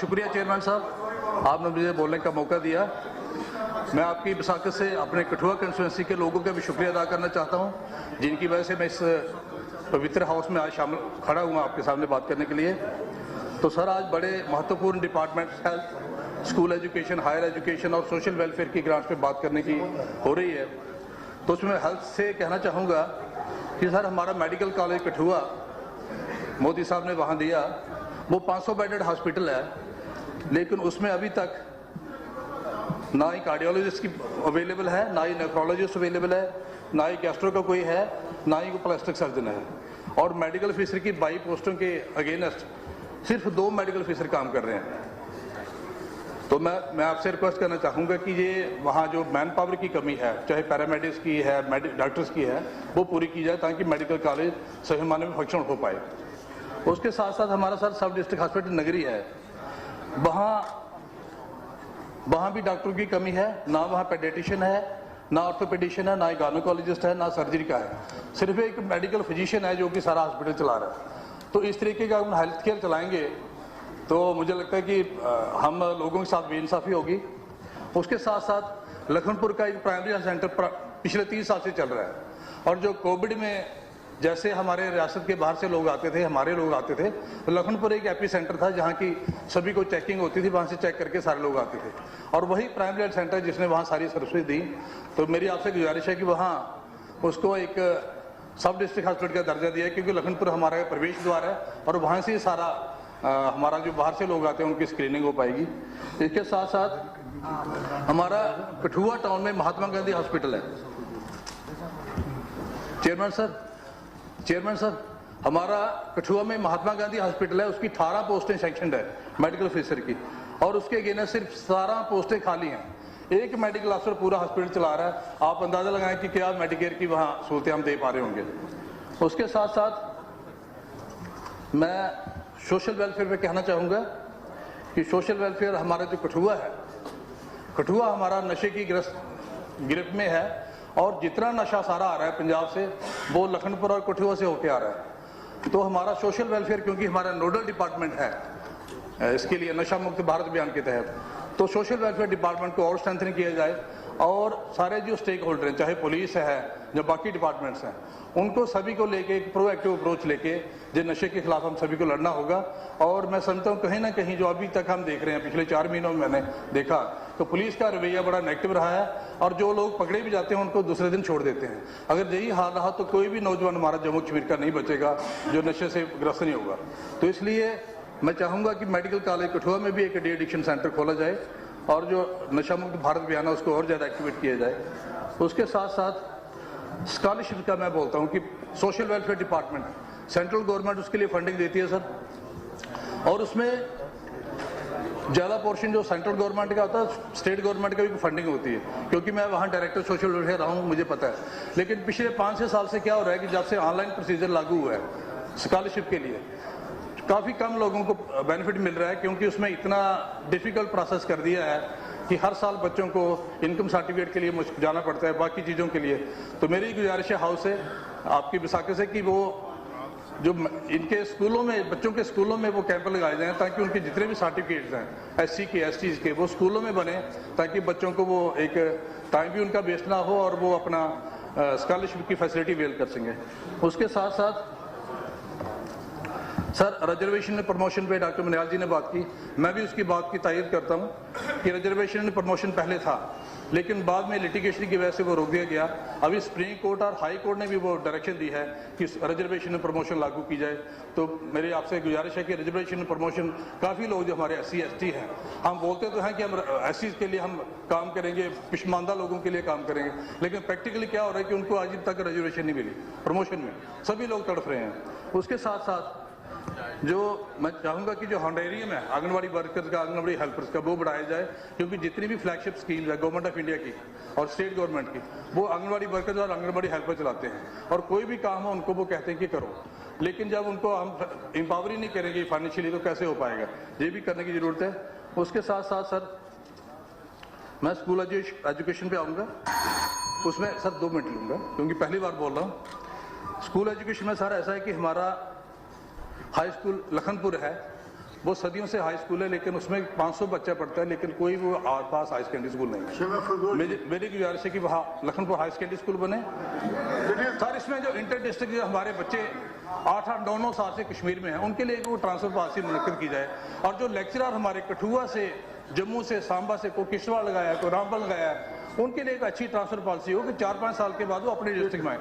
शुक्रिया चेयरमैन साहब, आपने मुझे बोलने का मौका दिया। मैं आपकी बसाकत से अपने कठुआ कंस्टिट्यूंसी के लोगों का भी शुक्रिया अदा करना चाहता हूं, जिनकी वजह से मैं इस पवित्र हाउस में आज शामिल खड़ा हुआ आपके सामने बात करने के लिए। तो सर, आज बड़े महत्वपूर्ण departments health, school education, higher education और सोशल वेलफेयर की ग्रांट्स पे बात करने की हो रही है। तो उसमें हेल्थ से कहना चाहूँगा कि सर, हमारा मेडिकल कॉलेज कठुआ मोदी साहब ने वहाँ दिया, वो 500 बेडेड हॉस्पिटल है, लेकिन उसमें अभी तक ना ही कार्डियोलॉजिस्ट की अवेलेबल है, ना ही नेफ्रोलॉजिस्ट अवेलेबल है, ना ही गैस्ट्रो का कोई है, ना ही कोई प्लास्टिक सर्जन है। और मेडिकल ऑफिसर की 22 पोस्टों के अगेंस्ट सिर्फ 2 मेडिकल ऑफिसर काम कर रहे हैं। तो मैं आपसे रिक्वेस्ट करना चाहूँगा कि ये वहाँ जो मैन पावर की कमी है, चाहे पैरामेडिक्स की है, डॉक्टर्स की है, वो पूरी की जाए ताकि मेडिकल कॉलेज सही मायने में फंक्शन हो पाए। उसके साथ साथ हमारा सर सब डिस्ट्रिक्ट हॉस्पिटल नगरी है, वहाँ भी डॉक्टरों की कमी है, ना वहाँ पेडियाट्रिशियन है, ना ऑर्थोपेडिशियन है, ना ही गायनेकोलॉजिस्ट है, ना सर्जरी का है, सिर्फ एक मेडिकल फिजिशियन है जो कि सारा हॉस्पिटल चला रहा है। तो इस तरीके का हम हेल्थ केयर चलाएंगे तो मुझे लगता है कि हम लोगों के साथ बेइंसाफी होगी। उसके साथ साथ लखनपुर का एक प्राइमरी हेल्थ सेंटर पिछले 30 साल से चल रहा है, और जो कोविड में जैसे हमारे रियासत के बाहर से लोग आते थे, हमारे लोग आते थे, तो लखनपुर एक एपी सेंटर था जहाँ की सभी को चेकिंग होती थी, वहाँ से चेक करके सारे लोग आते थे, और वही प्राइमरी हेल्थ सेंटर जिसने वहाँ सारी सर्विस दी। तो मेरी आपसे गुजारिश है कि वहाँ उसको एक सब डिस्ट्रिक्ट हॉस्पिटल का दर्जा दिया है, क्योंकि लखनपुर हमारा प्रवेश द्वार है और वहाँ से सारा हमारा जो बाहर से लोग आते हैं उनकी स्क्रीनिंग हो पाएगी। इसके साथ साथ हमारा कठुआ टाउन में महात्मा गांधी हॉस्पिटल है। चेयरमैन सर, हमारा कठुआ में महात्मा गांधी हॉस्पिटल है, उसकी 18 पोस्टें सेक्शनड है मेडिकल ऑफिसर की, और उसके अगेंस्ट सिर्फ 17 पोस्टें खाली हैं। एक मेडिकल ऑफिसर पूरा हॉस्पिटल चला रहा है। आप अंदाजा लगाएं कि क्या मेडिकेयर की वहाँ सहूलतें हम दे पा रहे होंगे। उसके साथ साथ मैं सोशल वेलफेयर पे कहना चाहूँगा कि सोशल वेलफेयर हमारा जो कठुआ है, कठुआ हमारा नशे की गिरफ्त में है, और जितना नशा सारा आ रहा है पंजाब से वो लखनपुर और कठुआ से होके आ रहा है। तो हमारा सोशल वेलफेयर, क्योंकि हमारा नोडल डिपार्टमेंट है इसके लिए नशा मुक्त भारत अभियान के तहत, तो सोशल वेलफेयर डिपार्टमेंट को और स्ट्रेंथन किया जाए, और सारे जो स्टेक होल्डर हैं, चाहे पुलिस है, जो बाकी डिपार्टमेंट्स हैं, उनको सभी को लेके एक प्रोएक्टिव अप्रोच लेके जो नशे के खिलाफ हम सभी को लड़ना होगा। और मैं समझता हूँ कहीं ना कहीं जो अभी तक हम देख रहे हैं, पिछले 4 महीनों में मैंने देखा तो पुलिस का रवैया बड़ा नेगेटिव रहा है, और जो लोग पकड़े भी जाते हैं उनको दूसरे दिन छोड़ देते हैं। अगर यही हाल रहा तो कोई भी नौजवान हमारा जम्मू कश्मीर का नहीं बचेगा जो नशे से ग्रस्त नहीं होगा। तो इसलिए मैं चाहूँगा कि मेडिकल कॉलेज कठुआ में भी एक डी एडिक्शन सेंटर खोला जाए, और जो नशा मुक्त भारत अभियान है उसको और ज़्यादा एक्टिवेट किया जाए। उसके साथ साथ स्कॉलरशिप का मैं बोलता हूँ कि social welfare department, central government उसके लिए फंडिंग देती है सर, और उसमें ज़्यादा पोर्शन जो सेंट्रल गवर्नमेंट का होता है, स्टेट गवर्नमेंट का भी फंडिंग होती है, क्योंकि मैं वहाँ डायरेक्टर सोशल वेलफेयर रहा हूँ, मुझे पता है। लेकिन पिछले 5-6 साल से क्या हो रहा है कि जब से ऑनलाइन प्रोसीजर लागू हुआ है स्कॉलरशिप के लिए, काफ़ी कम लोगों को बेनिफिट मिल रहा है, क्योंकि उसमें इतना डिफ़िकल्ट प्रोसेस कर दिया है कि हर साल बच्चों को इनकम सर्टिफिकेट के लिए जाना पड़ता है, बाकी चीज़ों के लिए। तो मेरी गुजारिश है हाउस से, आपकी विसाखे से, कि वो जो इनके स्कूलों में, बच्चों के स्कूलों में वो कैंप लगाए जाएँ, ताकि उनके जितने भी सर्टिफिकेट्स हैं SC के, ST के, वो स्कूलों में बने, ताकि बच्चों को वो एक टाइम भी उनका वेस्ट ना हो और वो अपना स्कॉलरशिप की फैसिलिटी अवेल कर सकें। उसके साथ साथ सर, रिजर्वेशन प्रमोशन पे डॉक्टर मनियाल जी ने बात की, मैं भी उसकी बात की तायद करता हूँ कि रिजर्वेशन प्रमोशन पहले था, लेकिन बाद में लिटिगेशन की वजह से वो रोक दिया गया। अभी सुप्रीम कोर्ट और हाई कोर्ट ने भी वो डायरेक्शन दी है कि रिजर्वेशन प्रमोशन लागू की जाए। तो मेरी आपसे गुजारिश है कि रिजर्वेशन प्रमोशन, काफ़ी लोग जो हमारे SC ST हैं, हम बोलते तो हैं कि हम SC के लिए हम काम करेंगे, पिछमानदा लोगों के लिए काम करेंगे, लेकिन प्रैक्टिकली क्या हो रहा है कि उनको आज तक रिजर्वेशन नहीं मिली प्रमोशन में, सभी लोग तड़फ रहे हैं। उसके साथ साथ जो मैं चाहूँगा कि जो हॉन्डेरियम है आंगनवाड़ी वर्कर्स का, आंगनवाड़ी हेल्पर्स का, वो बढ़ाया जाए, क्योंकि जितनी भी फ्लैगशिप स्कीम्स है गवर्नमेंट ऑफ इंडिया की और स्टेट गवर्नमेंट की, वो आंगनवाड़ी वर्कर्स और आंगनवाड़ी हेल्पर चलाते हैं, और कोई भी काम हो उनको वो कहते हैं कि करो, लेकिन जब उनको हम एम्पावर ही नहीं करेंगे फाइनेंशियली तो कैसे हो पाएगा, ये भी करने की ज़रूरत है। उसके साथ साथ सर, मैं स्कूल एजुकेशन पे आऊँगा, उसमें सर 2 मिनट लूँगा क्योंकि पहली बार बोल रहा हूँ। स्कूल एजुकेशन में सर ऐसा है कि हमारा हाई स्कूल लखनपुर है, वो सदियों से हाई स्कूल है, लेकिन उसमें 500 बच्चा पढ़ता है, लेकिन कोई वो आसपास हाई सेकेंडरी स्कूल नहीं है। मेरी गुजारिश है कि वहाँ लखनपुर हाई सेकेंडरी स्कूल बने। सर इसमें जो इंटर डिस्ट्रिक्ट हमारे बच्चे 8-8, 9-9 साल से कश्मीर में हैं, उनके लिए वो ट्रांसफर पॉलिसी मुनक्किद की जाए। और जो लेक्चरर हमारे कठुआ से, जम्मू से, सांबा से, कोई किश्तवाड़ लगाया है, कोई रामबन लगाया है, उनके लिए एक अच्छी ट्रांसफर पॉलिसी हो कि 4-5 साल के बाद वो अपने डिस्ट्रिक्ट में आए।